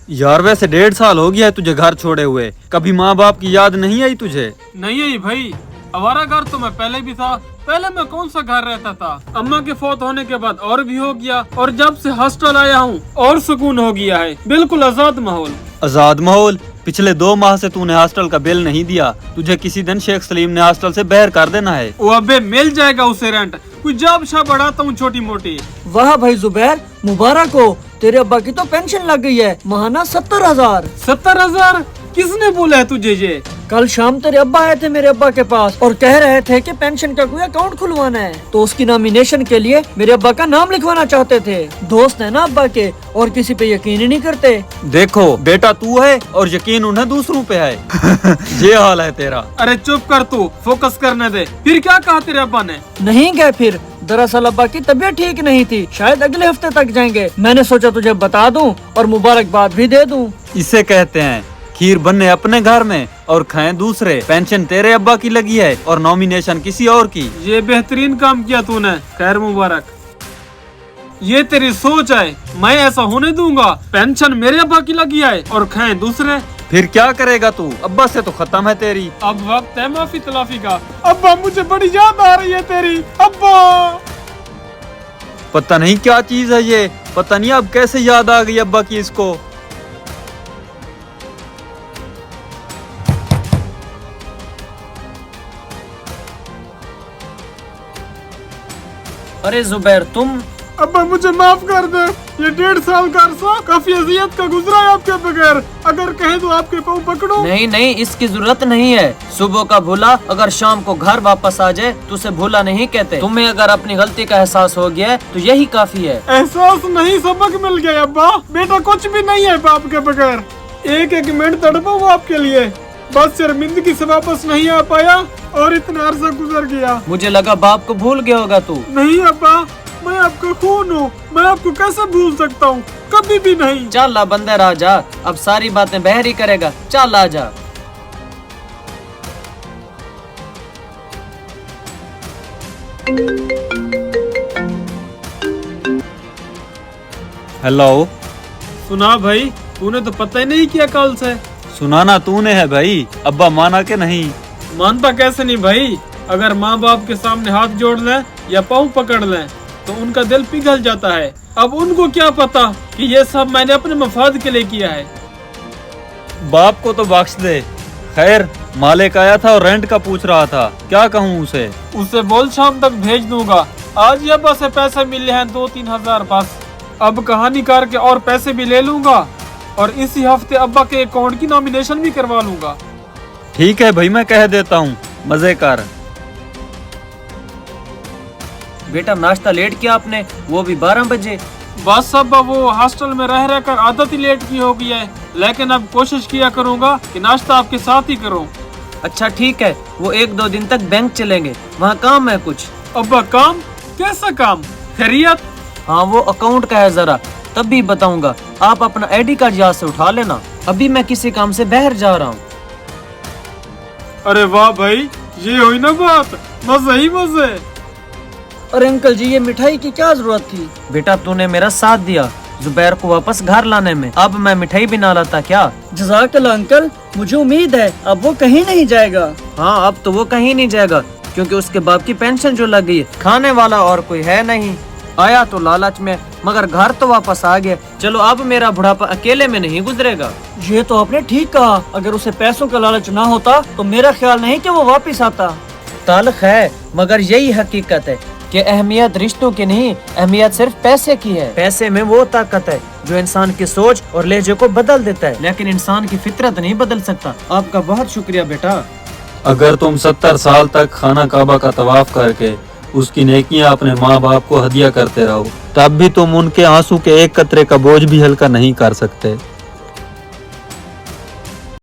यार वैसे 1.5 साल हो गया है तुझे घर छोड़े हुए, कभी माँ बाप की याद नहीं आई तुझे? नहीं आई भाई, हमारा घर तो मैं पहले भी था। पहले मैं कौन सा घर रहता था, अम्मा के फौत होने के बाद और भी हो गया, और जब से हॉस्टल आया हूँ और सुकून हो गया है, बिल्कुल आजाद माहौल। आजाद माहौल? पिछले 2 माह से तूने हॉस्टल का बिल नहीं दिया, तुझे किसी दिन शेख सलीम ने हॉस्टल से बाहर कर देना है। वो अबे मिल जाएगा उसे रेंट, कुछ जॉब शॉप बढ़ाता हूँ छोटी मोटी। वाह भाई जुबैर, मुबारक हो, तेरे अब्बा की तो पेंशन लग गई है, महाना 70,000। 70,000? किसने बोला है तुझे ये? कल शाम तेरे अब्बा आए थे मेरे अब्बा के पास और कह रहे थे कि पेंशन का कोई अकाउंट खुलवाना है, तो उसकी नॉमिनेशन के लिए मेरे अब्बा का नाम लिखवाना चाहते थे। दोस्त है ना अब्बा के, और किसी पे यकीन ही नहीं करते। देखो बेटा, तू है और यकीन उन्हें दूसरों पे है। ये हाल है तेरा। अरे चुप कर तू, फोकस करने दे। फिर क्या कहा तेरे अब्बा ने? नहीं गए फिर, दरअसल अब्बा की तबीयत ठीक नहीं थी, शायद अगले हफ्ते तक जाएंगे। मैंने सोचा तुझे बता दूं और मुबारकबाद भी दे दूं। इसे कहते हैं खीर बनने अपने घर में और खाएं दूसरे। पेंशन तेरे अब्बा की लगी है और नॉमिनेशन किसी और की। ये बेहतरीन काम किया तूने, खैर मुबारक। ये तेरी सोच है, मैं ऐसा होने दूंगा? पेंशन मेरे अब्बा की लगी है और खाएं दूसरे। फिर क्या करेगा तू? अब्बा से तो खत्म है तेरी। अब वक्त है माफी तलाफी का। अब्बा मुझे बड़ी याद आ रही है तेरी। अब्बा पता नहीं क्या चीज है ये, पता नहीं अब कैसे याद आ गई अब्बा की इसको। अरे जुबैर तुम? अब्बा मुझे माफ कर दे, ये 1.5 साल का अरसा काफी अजियत का गुजरा है आपके बगैर। अगर कहे तो आपके पाँव पकड़ो। नहीं नहीं, इसकी जरूरत नहीं है। सुबह का भूला अगर शाम को घर वापस आ जाए तो उसे भूला नहीं कहते। तुम्हें अगर अपनी गलती का एहसास हो गया है तो यही काफी है। एहसास नहीं, सबक मिल गया अब्बा। बेटा कुछ भी नहीं है बाप के बगैर। एक मिनट तड़पा हूँ आपके लिए, बस शर्मिंदगी से वापस नहीं आ पाया और इतना अरसा गुजर गया। मुझे लगा बाप को भूल गया होगा तू। नहीं अब्बा, मैं आपका खून हूँ, मैं आपको कैसे भूल सकता हूँ? कभी भी नहीं। चल आ बंदर आ जा, अब सारी बातें बहर ही करेगा। चल आ जा। हेलो। सुना भाई, तूने तो पता ही नहीं किया कल से। सुनाना तूने है भाई, अब्बा माना के नहीं? मानता कैसे नहीं भाई? अगर माँ बाप के सामने हाथ जोड़ लें या पाँव पकड़ लें तो उनका दिल पिघल जाता है। अब उनको क्या पता कि ये सब मैंने अपने मफाद के लिए किया है। बाप को तो बख्श दे। खैर, मालिक आया था और रेंट का पूछ रहा था, क्या कहूँ उसे? उसे बोल शाम तक भेज दूंगा। आज ही अब्बा से पैसे मिले हैं 2-3 हजार बस। अब कहानीकार के और पैसे भी ले लूंगा और इसी हफ्ते अब्बा के अकाउंट की नॉमिनेशन भी करवा लूंगा। ठीक है भाई, मैं कह देता हूँ, मजे कर। बेटा नाश्ता लेट किया आपने, वो भी 12 बजे। बस अब्बा वो हॉस्टल में रह कर आदत ही लेट की हो गई है, लेकिन अब कोशिश किया करूंगा कि नाश्ता आपके साथ ही करूं। अच्छा ठीक है, वो 1-2 दिन तक बैंक चलेंगे, वहाँ काम है कुछ। अब्बा काम? कैसा काम? खैरियत? हाँ वो अकाउंट का है, जरा तब भी बताऊंगा। आप अपना आईडी कार्ड यहाँ से उठा लेना, अभी मैं किसी काम से बाहर जा रहा हूँ। अरे वाह भाई, ये हुई ना बात, मजे ही मजे। अरे अंकल जी, ये मिठाई की क्या जरूरत थी? बेटा तूने मेरा साथ दिया जुबैर को वापस घर लाने में, अब मैं मिठाई भी ना लाता क्या? जज़ाकल्लाह अंकल, मुझे उम्मीद है अब वो कहीं नहीं जाएगा। हाँ अब तो वो कहीं नहीं जाएगा, क्योंकि उसके बाप की पेंशन जो लग गई है, खाने वाला और कोई है नहीं। आया तो लालच में, मगर घर तो वापस आ गया। चलो अब मेरा बुढ़ापा अकेले में नहीं गुजरेगा। ये तो आपने ठीक कहा, अगर उसे पैसों का लालच ना होता तो मेरा ख्याल नहीं कि वो वापस आता। ताल्लुक है, मगर यही हकीकत है कि अहमियत रिश्तों की नहीं, अहमियत सिर्फ पैसे की है। पैसे में वो ताकत है जो इंसान की सोच और लहजे को बदल देता है, लेकिन इंसान की फितरत नहीं बदल सकता। आपका बहुत शुक्रिया बेटा। अगर तुम 70 साल तक खाना काबा का तवाफ करके उसकी नेकियां अपने माँ बाप को हदिया करते रहो, तब भी तुम उनके आंसू के एक कतरे का बोझ भी हल्का नहीं कर सकते।